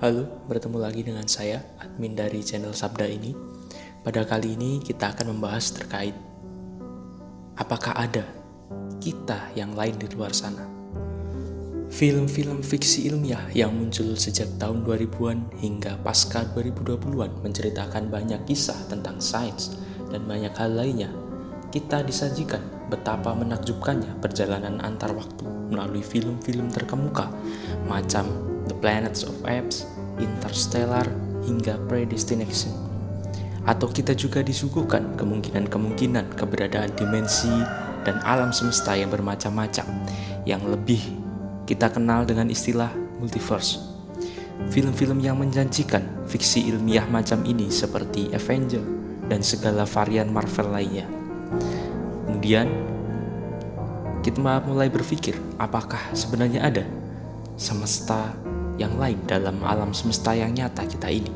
Halo, bertemu lagi dengan saya, admin dari channel Sabda ini. Pada kali ini kita akan membahas terkait apakah ada kita yang lain di luar sana. Film-film fiksi ilmiah yang muncul sejak tahun 2000-an hingga pasca 2020-an menceritakan banyak kisah tentang sains dan banyak hal lainnya. Kita disajikan betapa menakjubkannya perjalanan antar waktu melalui film-film terkemuka macam The Planets of Apes, Interstellar, hingga Predestination. Atau kita juga disuguhkan kemungkinan-kemungkinan keberadaan dimensi dan alam semesta yang bermacam-macam yang lebih kita kenal dengan istilah multiverse. Film-film yang menjanjikan fiksi ilmiah macam ini seperti Avenger dan segala varian Marvel lainnya. Kemudian kita mulai berpikir apakah sebenarnya ada semesta yang lain dalam alam semesta yang nyata kita ini.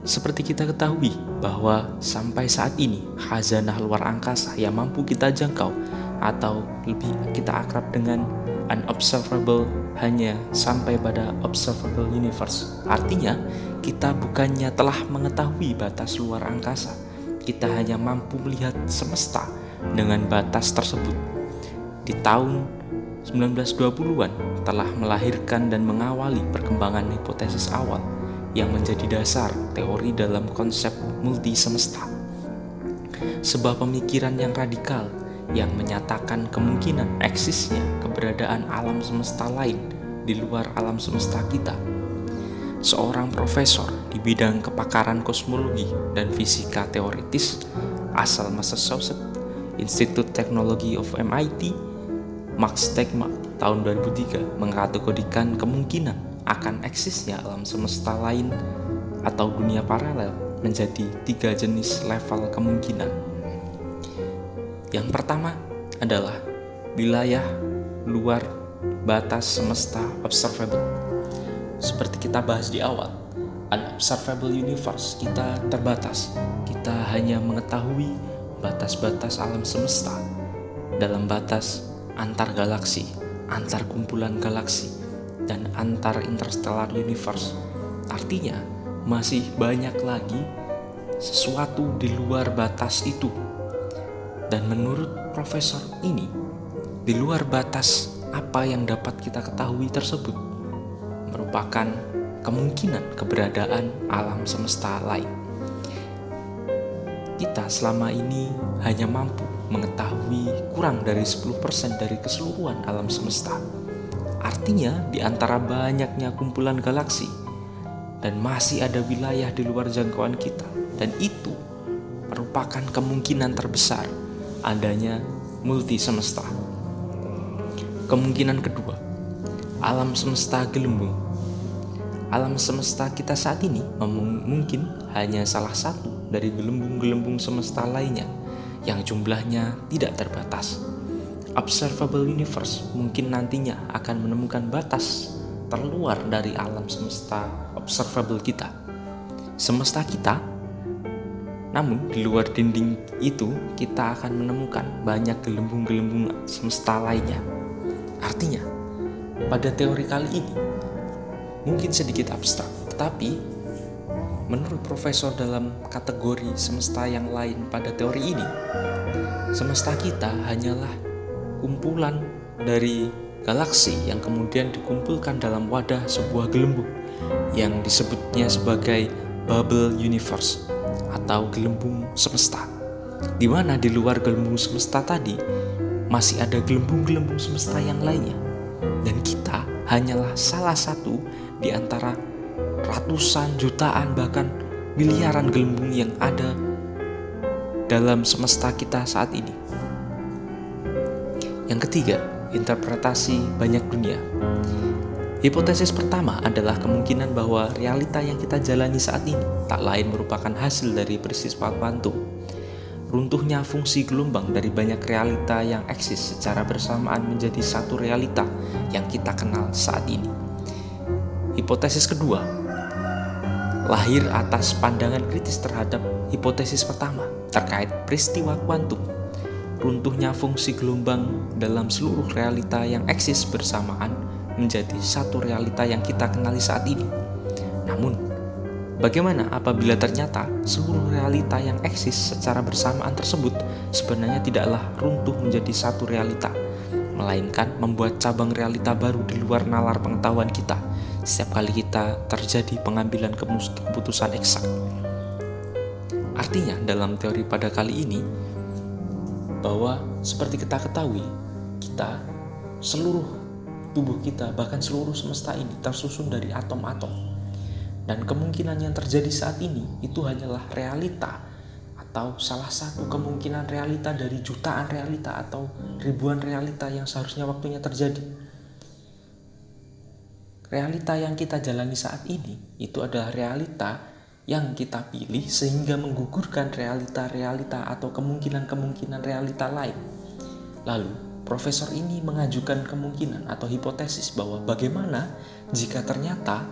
Seperti kita ketahui bahwa sampai saat ini khazanah luar angkasa yang mampu kita jangkau atau lebih kita akrab dengan unobservable hanya sampai pada observable universe. Artinya kita bukannya telah mengetahui batas luar angkasa, kita hanya mampu melihat semesta dengan batas tersebut. Di tahun 1920-an telah melahirkan dan mengawali perkembangan hipotesis awal yang menjadi dasar teori dalam konsep multi semesta. Sebuah pemikiran yang radikal yang menyatakan kemungkinan eksisnya keberadaan alam semesta lain di luar alam semesta kita. Seorang profesor di bidang kepakaran kosmologi dan fisika teoritis asal Massachusetts Institute Technology of MIT, Max Tegmark tahun 2003 mengkategorikan kemungkinan akan eksisnya alam semesta lain atau dunia paralel menjadi 3 jenis level kemungkinan. Yang pertama adalah wilayah luar batas semesta observable. Seperti kita bahas di awal, unobservable universe kita terbatas. Kita hanya mengetahui batas-batas alam semesta dalam batas antar galaksi, antar kumpulan galaksi, dan antar interstellar universe. Artinya, masih banyak lagi sesuatu di luar batas itu. Dan menurut profesor ini, di luar batas apa yang dapat kita ketahui tersebut merupakan kemungkinan keberadaan alam semesta lain. Kita selama ini hanya mampu mengetahui kurang dari 10% dari keseluruhan alam semesta. Artinya di antara banyaknya kumpulan galaksi dan masih ada wilayah di luar jangkauan kita, dan itu merupakan kemungkinan terbesar adanya multi semesta. Kemungkinan kedua, alam semesta gelembung. Alam semesta kita saat ini mungkin hanya salah satu dari gelembung-gelembung semesta lainnya yang jumlahnya tidak terbatas. Observable universe mungkin nantinya akan menemukan batas terluar dari alam semesta observable kita. Semesta kita, namun di luar dinding itu kita akan menemukan banyak gelembung-gelembung semesta lainnya. Artinya, pada teori kali ini mungkin sedikit abstrak, tetapi menurut profesor dalam kategori semesta yang lain pada teori ini, semesta kita hanyalah kumpulan dari galaksi yang kemudian dikumpulkan dalam wadah sebuah gelembung yang disebutnya sebagai bubble universe atau gelembung semesta, di mana di luar gelembung semesta tadi masih ada gelembung-gelembung semesta yang lainnya, dan kita hanyalah salah satu di antara ratusan, jutaan, bahkan miliaran gelembung yang ada dalam semesta kita saat ini. Yang ketiga, interpretasi banyak dunia. Hipotesis pertama adalah kemungkinan bahwa realita yang kita jalani saat ini tak lain merupakan hasil dari peristiwa kuantum. Runtuhnya fungsi gelombang dari banyak realita yang eksis secara bersamaan menjadi satu realita yang kita kenal saat ini. Hipotesis kedua lahir atas pandangan kritis terhadap hipotesis pertama terkait peristiwa kuantum. Runtuhnya fungsi gelombang dalam seluruh realita yang eksis bersamaan menjadi satu realita yang kita kenali saat ini. Namun, bagaimana apabila ternyata seluruh realita yang eksis secara bersamaan tersebut sebenarnya tidaklah runtuh menjadi satu realita, melainkan membuat cabang realita baru di luar nalar pengetahuan kita setiap kali kita terjadi pengambilan keputusan eksak. Artinya dalam teori pada kali ini, bahwa seperti kita ketahui, kita, seluruh tubuh kita, bahkan seluruh semesta ini tersusun dari atom-atom. Dan kemungkinan yang terjadi saat ini itu hanyalah realita, atau salah satu kemungkinan realita dari jutaan realita atau ribuan realita yang seharusnya waktunya terjadi. Realita yang kita jalani saat ini itu adalah realita yang kita pilih sehingga menggugurkan realita-realita atau kemungkinan-kemungkinan realita lain. Lalu, profesor ini mengajukan kemungkinan atau hipotesis bahwa bagaimana jika ternyata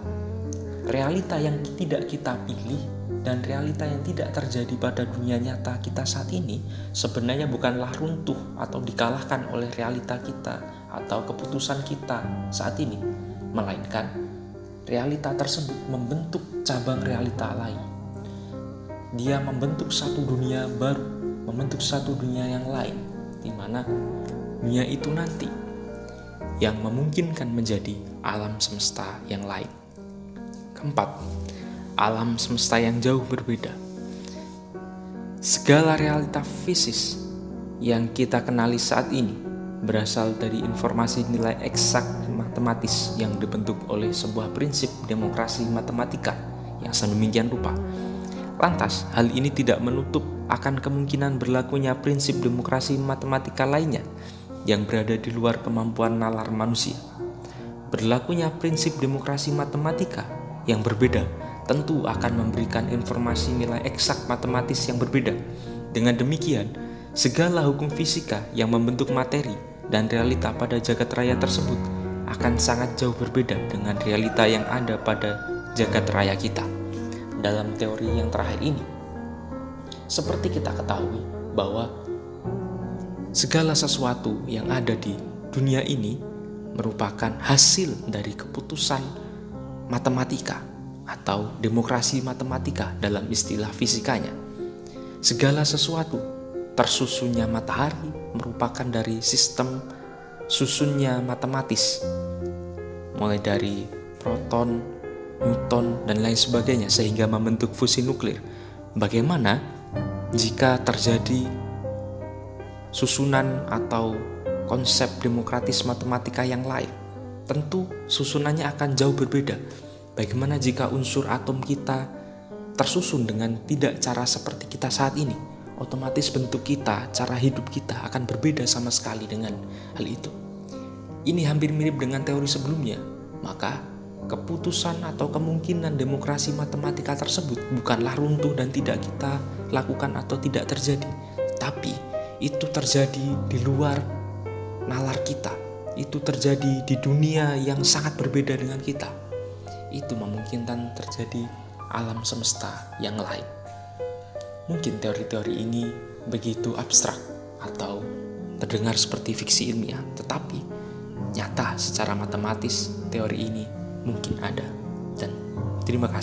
realita yang tidak kita pilih dan realita yang tidak terjadi pada dunia nyata kita saat ini sebenarnya bukanlah runtuh atau dikalahkan oleh realita kita atau keputusan kita saat ini, melainkan realita tersebut membentuk cabang realita lain. Dia membentuk satu dunia baru, membentuk satu dunia yang lain, di mana dunia itu nanti yang memungkinkan menjadi alam semesta yang lain. Keempat, alam semesta yang jauh berbeda. Segala realita fisik yang kita kenali saat ini berasal dari informasi nilai eksak matematis yang dibentuk oleh sebuah prinsip demokrasi matematika yang sedemikian rupa. Lantas, hal ini tidak menutup akan kemungkinan berlakunya prinsip demokrasi matematika lainnya yang berada di luar kemampuan nalar manusia. Berlakunya prinsip demokrasi matematika yang berbeda tentu akan memberikan informasi nilai eksak matematis yang berbeda. Dengan demikian, segala hukum fisika yang membentuk materi dan realita pada jagat raya tersebut akan sangat jauh berbeda dengan realita yang ada pada jagat raya kita. Dalam teori yang terakhir ini, seperti kita ketahui bahwa segala sesuatu yang ada di dunia ini merupakan hasil dari keputusan matematika atau demokrasi matematika dalam istilah fisikanya. Segala sesuatu, tersusunnya matahari merupakan dari sistem susunnya matematis, mulai dari proton, neutron, dan lain sebagainya sehingga membentuk fusi nuklir. Bagaimana jika terjadi susunan atau konsep demokratis matematika yang lain? Tentu susunannya akan jauh berbeda. Bagaimana jika unsur atom kita tersusun dengan tidak cara seperti kita saat ini? Otomatis bentuk kita, cara hidup kita akan berbeda sama sekali dengan hal itu. Ini hampir mirip dengan teori sebelumnya. Maka keputusan atau kemungkinan demokrasi matematika tersebut bukanlah runtuh dan tidak kita lakukan atau tidak terjadi, tapi itu terjadi di luar nalar kita. Itu terjadi di dunia yang sangat berbeda dengan kita. Itu memungkinkan terjadi alam semesta yang lain. Mungkin teori-teori ini begitu abstrak atau terdengar seperti fiksi ilmiah, tetapi nyata secara matematis teori ini mungkin ada. Dan terima kasih.